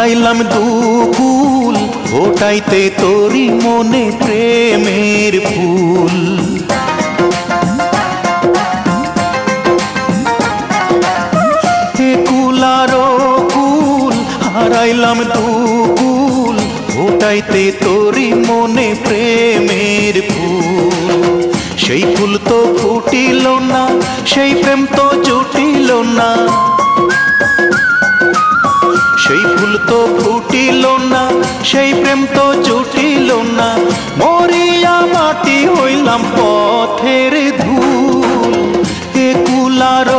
হারাইলাম দুকুল ফোটাইতে তোরি মনে প্রেমের ফুল। কুল আর কুল হারাইলাম দুকুল ফোটাইতে তোরি মনে প্রেমের ফুল। সেই ফুল তো ফুটিল না, সেই প্রেম তো জুটিল না, সেই ফুল তো ফুটিল না, সেই প্রেম তো জুটিল না। মরিয়া মাটি হইলাম পথের ধুল। এ কুল আর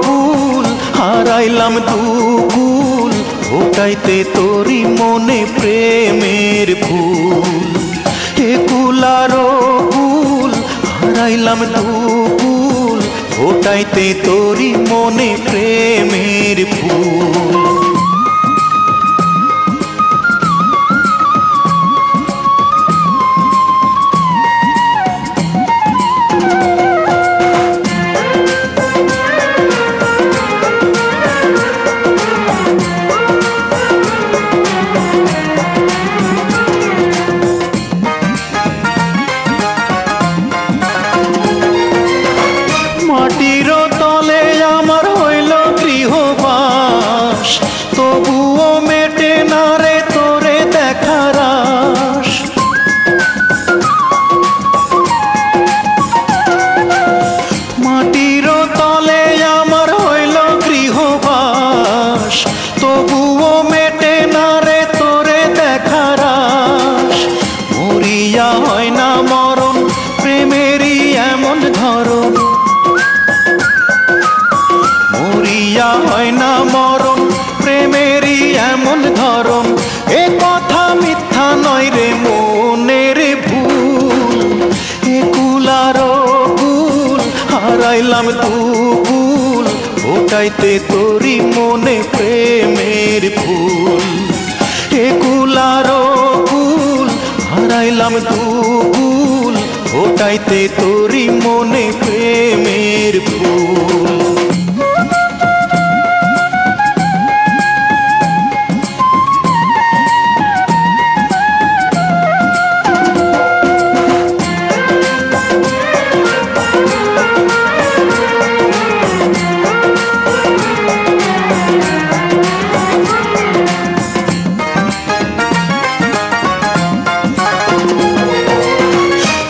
কুল হারাইলাম দুকুল ফোটাইতে তোরি মনে প্রেমের ফুল। এ কুল আর কুল হারাইলাম দুকুল ফোটাইতে তোরি মনে প্রেমের ফুল। মাটির তলে আমার হইল গৃহবাস, তবুও মেটে না রে তোরে দেখার আশ। মাটির তলে আমার হইল গৃহবাস, তবুও মেটে না রে তোরে দেখার আশ। মরিয়া হয় না মরণ প্রেমেরই এমন ধরন, মরিয়া হয় না মরণ প্রেমেরই এমন ধরন। এ কথা মিথ্যা নয় রে মনের ভুল। এ কুল আর কুল হারাইলাম দুকুল ফোটাইতে তোরি মনে প্রেমের ফুল। এ কুল আর কুল হারাইলাম দুকুল ফোটাইতে তোরি মনে প্রেমের ফুল।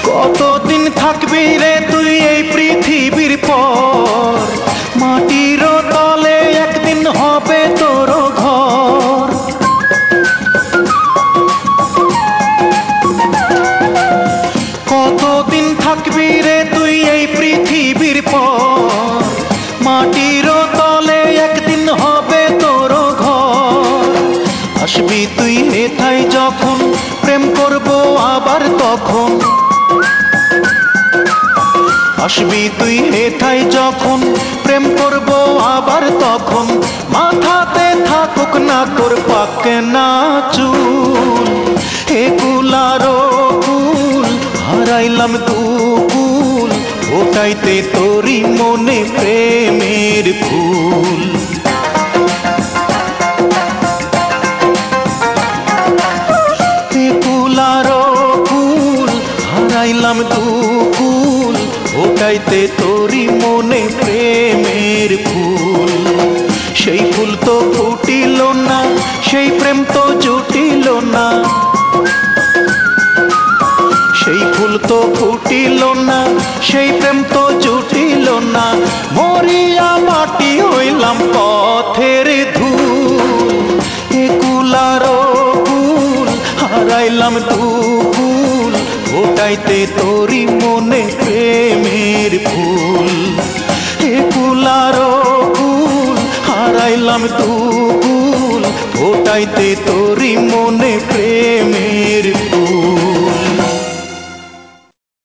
কতদিন থাকবি রে তুই এই পৃথিবীর পর, মাটির তলে একদিন হবে তোর ঘর। কতদিন থাকবি রে তুই এই পৃথিবীর পর, মাটির তলে একদিন হবে তোর ঘর। আসবি তুই হেথায় যখন প্রেম করবো আবার তখন, আসবি তুই হেথায় যখন প্রেম করবো আবার তখন। মাথাতে থাকুক না তোর পাকে না চুল। হে কুল আর কুল হারাইলাম দুকুল ফোটাইতে তোরি মনে প্রেমের ফুল। হে কুল আর কুল হারাইলাম দুকুল ফোটাইতে তোরি মনে প্রেমের ফুল। সেই ফুল তো ফুটিল না, সেই প্রেম তো জুটিল না, সেই ফুল তো ফুটিল না, সেই প্রেম তো জুটিল না। মরিয়া মাটি হইলাম পথের ধুল। এ কুল আর কুল হারাইলাম দুকুল ফোটাইতে তোরি মনে প্রেমের ফুল। এ কুল আর কুল হারাইলাম দুকুল ফোটাইতে তোরি মনে প্রেমের